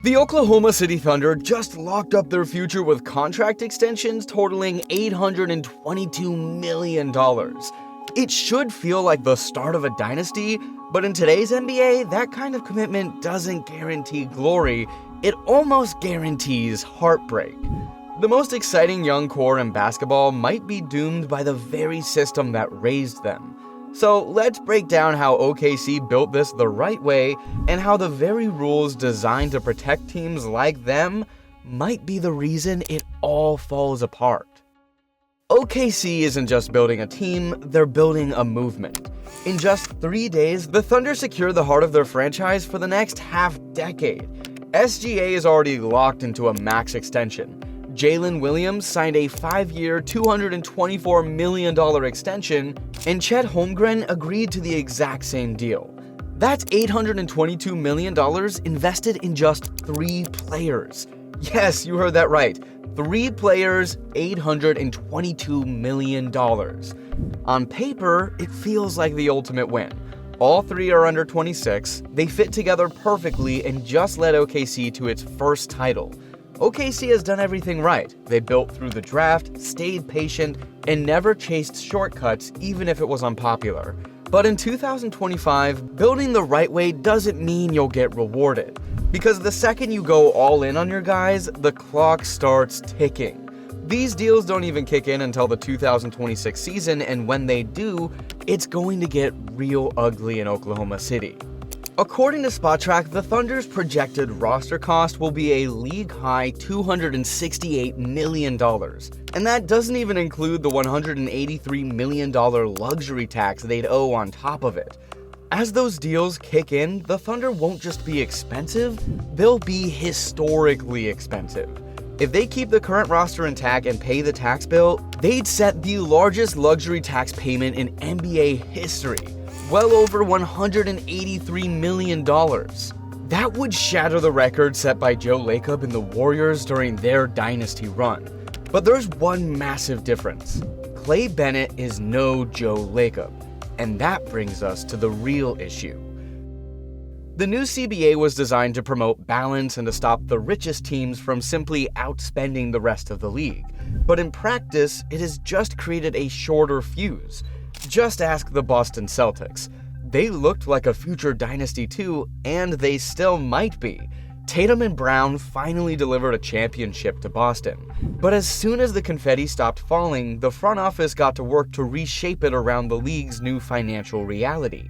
The Oklahoma City Thunder just locked up their future with contract extensions totaling $822 million. It should feel like the start of a dynasty, but in today's NBA, that kind of commitment doesn't guarantee glory, it almost guarantees heartbreak. The most exciting young core in basketball might be doomed by the very system that raised them. So let's break down how OKC built this the right way and how the very rules designed to protect teams like them might be the reason it all falls apart. OKC isn't just building a team, they're building a movement. In just 3 days, the Thunder secure the heart of their franchise for the next half-decade. SGA is already locked into a max extension. Jalen Williams signed a 5-year, $224 million extension, and Chet Holmgren agreed to the exact same deal. That's $822 million invested in just 3 players. Yes, you heard that right. 3 players, $822 million. On paper, it feels like the ultimate win. All 3 are under 26, they fit together perfectly and just led OKC to its first title. OKC has done everything right. They built through the draft, stayed patient, and never chased shortcuts even if it was unpopular. But in 2025, building the right way doesn't mean you'll get rewarded. Because the second you go all in on your guys, the clock starts ticking. These deals don't even kick in until the 2026 season, and when they do, it's going to get real ugly in Oklahoma City. According to SpotTrack, the Thunder's projected roster cost will be a league-high $268 million, and that doesn't even include the $183 million luxury tax they'd owe on top of it. As those deals kick in, the Thunder won't just be expensive, they'll be historically expensive. If they keep the current roster intact and pay the tax bill, they'd set the largest luxury tax payment in NBA history. Well over $183 million. That would shatter the record set by Joe Lacob and the Warriors during their dynasty run. But there's one massive difference. Clay Bennett is no Joe Lacob, and that brings us to the real issue. The new CBA was designed to promote balance and to stop the richest teams from simply outspending the rest of the league. But in practice, it has just created a shorter fuse. Just ask the Boston Celtics. They looked like a future dynasty too, and they still might be. Tatum and Brown finally delivered a championship to Boston. But as soon as the confetti stopped falling, the front office got to work to reshape it around the league's new financial reality.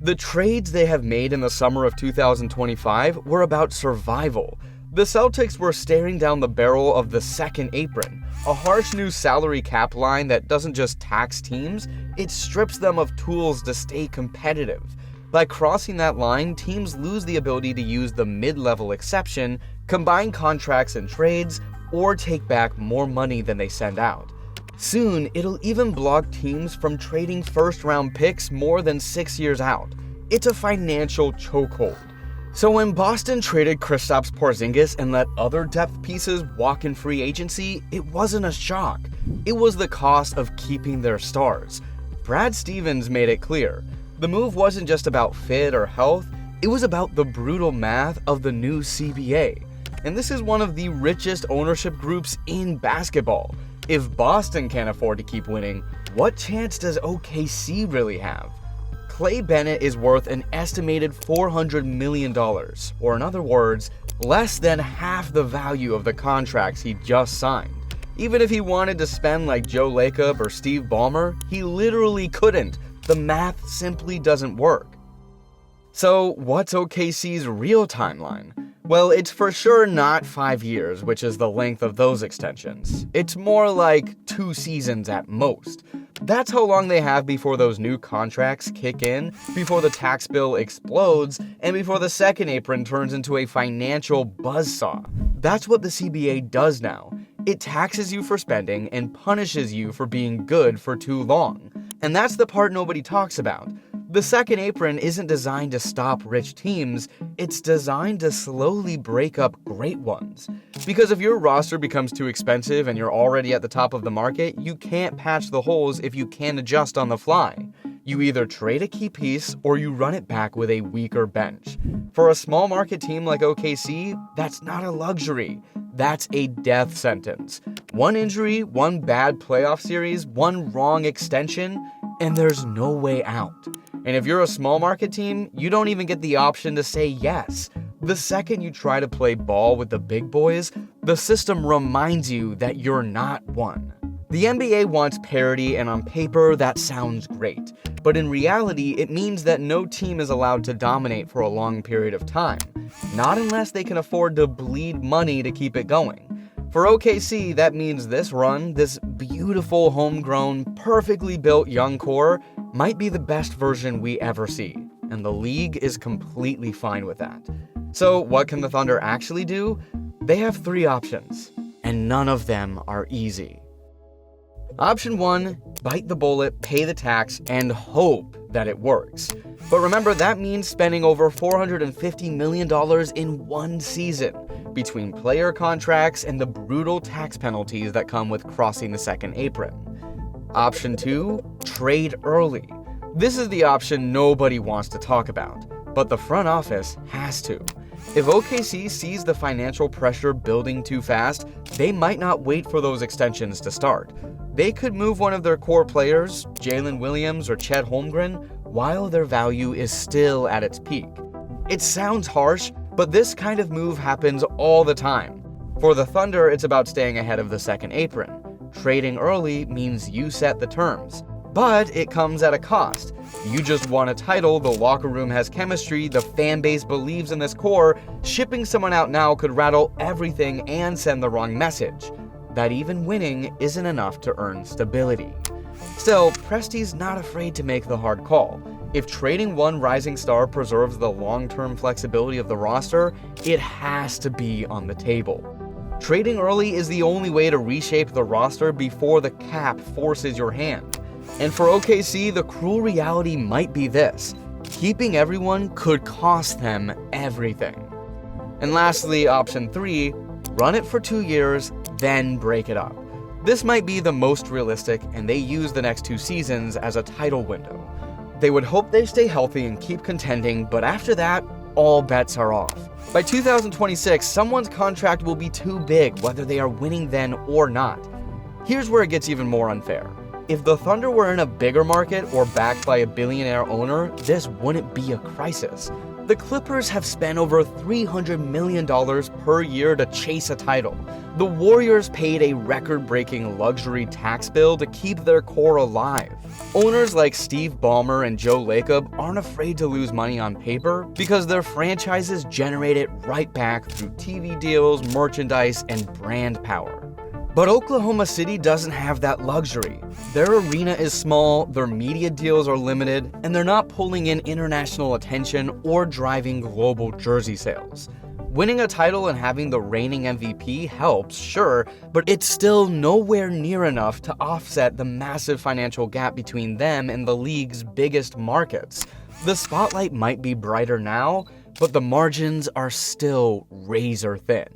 The trades they have made in the summer of 2025 were about survival. The Celtics were staring down the barrel of the second apron, a harsh new salary cap line that doesn't just tax teams, it strips them of tools to stay competitive. By crossing that line, teams lose the ability to use the mid-level exception, combine contracts and trades, or take back more money than they send out. Soon, it'll even block teams from trading first-round picks more than 6 years out. It's a financial chokehold. So when Boston traded Kristaps Porzingis and let other depth pieces walk in free agency, it wasn't a shock. It was the cost of keeping their stars. Brad Stevens made it clear. The move wasn't just about fit or health, it was about the brutal math of the new CBA. And this is one of the richest ownership groups in basketball. If Boston can't afford to keep winning, what chance does OKC really have? Clay Bennett is worth an estimated $400 million, or in other words, less than half the value of the contracts he just signed. Even if he wanted to spend like Joe Lacob or Steve Ballmer, he literally couldn't. The math simply doesn't work. So what's OKC's real timeline? Well, it's for sure not 5 years, which is the length of those extensions. It's more like 2 seasons at most. That's how long they have before those new contracts kick in, before the tax bill explodes, and before the second apron turns into a financial buzzsaw. That's what the CBA does now. It taxes you for spending and punishes you for being good for too long. And that's the part nobody talks about. The second apron isn't designed to stop rich teams, it's designed to slowly break up great ones. Because if your roster becomes too expensive and you're already at the top of the market, you can't patch the holes if you can't adjust on the fly. You either trade a key piece or you run it back with a weaker bench. For a small market team like OKC, that's not a luxury. That's a death sentence. One injury, one bad playoff series, one wrong extension, and there's no way out. And if you're a small market team, you don't even get the option to say yes. The second you try to play ball with the big boys, the system reminds you that you're not one. The NBA wants parity, and on paper, that sounds great. But in reality, it means that no team is allowed to dominate for a long period of time. Not unless they can afford to bleed money to keep it going. For OKC, that means this run, this beautiful, homegrown, perfectly built young core, might be the best version we ever see. And the league is completely fine with that. So what can the Thunder actually do? They have 3 options, and none of them are easy. Option 1, bite the bullet, pay the tax, and hope that it works. But remember, that means spending over $450 million in one season, between player contracts and the brutal tax penalties that come with crossing the second apron. Option 2, trade early. This is the option nobody wants to talk about, but the front office has to. If OKC sees the financial pressure building too fast, they might not wait for those extensions to start. They could move one of their core players, Jalen Williams or Chet Holmgren, while their value is still at its peak. It sounds harsh, but this kind of move happens all the time. For the Thunder, it's about staying ahead of the second apron. Trading early means you set the terms. But it comes at a cost. You just won a title, the locker room has chemistry, the fan base believes in this core. Shipping someone out now could rattle everything and send the wrong message. That even winning isn't enough to earn stability. Still, Presti's not afraid to make the hard call. If trading one rising star preserves the long-term flexibility of the roster, it has to be on the table. Trading early is the only way to reshape the roster before the cap forces your hand. And for OKC, the cruel reality might be this: keeping everyone could cost them everything. And lastly, option 3, run it for 2 years, then break it up. This might be the most realistic, and they use the next 2 seasons as a title window. They would hope they stay healthy and keep contending, but after that, all bets are off. By 2026, someone's contract will be too big, whether they are winning then or not. Here's where it gets even more unfair. If the Thunder were in a bigger market or backed by a billionaire owner, this wouldn't be a crisis. The Clippers have spent over $300 million per year to chase a title. The Warriors paid a record-breaking luxury tax bill to keep their core alive. Owners like Steve Ballmer and Joe Lacob aren't afraid to lose money on paper because their franchises generate it right back through TV deals, merchandise, and brand power. But Oklahoma City doesn't have that luxury. Their arena is small, their media deals are limited, and they're not pulling in international attention or driving global jersey sales. Winning a title and having the reigning MVP helps, sure, but it's still nowhere near enough to offset the massive financial gap between them and the league's biggest markets. The spotlight might be brighter now, but the margins are still razor thin.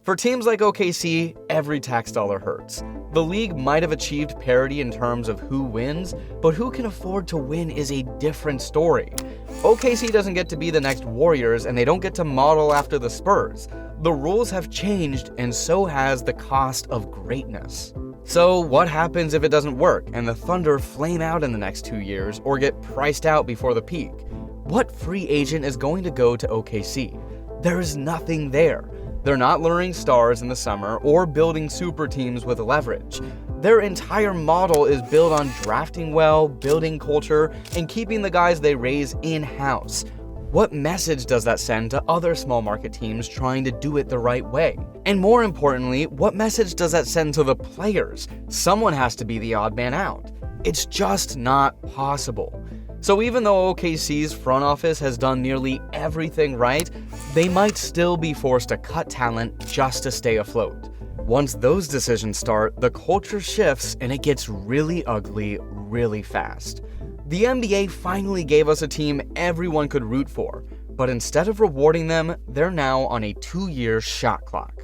For teams like OKC, every tax dollar hurts. The league might have achieved parity in terms of who wins, but who can afford to win is a different story. OKC doesn't get to be the next Warriors, and they don't get to model after the Spurs. The rules have changed, and so has the cost of greatness. So what happens if it doesn't work, and the Thunder flame out in the next 2 years, or get priced out before the peak? What free agent is going to go to OKC? There is nothing there. They're not luring stars in the summer or building super teams with leverage. Their entire model is built on drafting well, building culture, and keeping the guys they raise in-house. What message does that send to other small market teams trying to do it the right way? And more importantly, what message does that send to the players? Someone has to be the odd man out. It's just not possible. So even though OKC's front office has done nearly everything right, they might still be forced to cut talent just to stay afloat. Once those decisions start, the culture shifts and it gets really ugly really fast. The NBA finally gave us a team everyone could root for, but instead of rewarding them, they're now on a 2-year shot clock.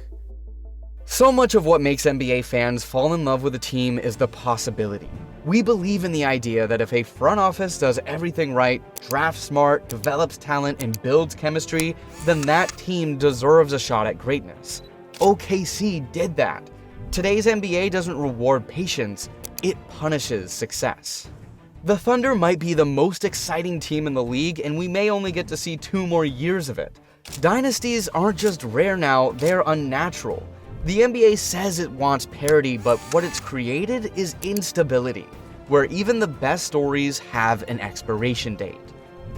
So much of what makes NBA fans fall in love with a team is the possibility. We believe in the idea that if a front office does everything right, drafts smart, develops talent, and builds chemistry, then that team deserves a shot at greatness. OKC did that. Today's NBA doesn't reward patience, it punishes success. The Thunder might be the most exciting team in the league, and we may only get to see 2 more years of it. Dynasties aren't just rare now, they're unnatural. The NBA says it wants parity, but what it's created is instability, where even the best stories have an expiration date.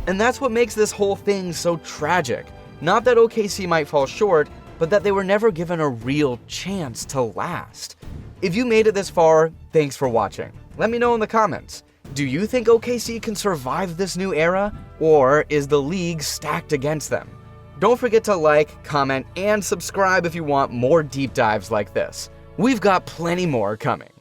And that's what makes this whole thing so tragic. Not that OKC might fall short, but that they were never given a real chance to last. If you made it this far, thanks for watching. Let me know in the comments. Do you think OKC can survive this new era, or is the league stacked against them? Don't forget to like, comment, and subscribe if you want more deep dives like this. We've got plenty more coming.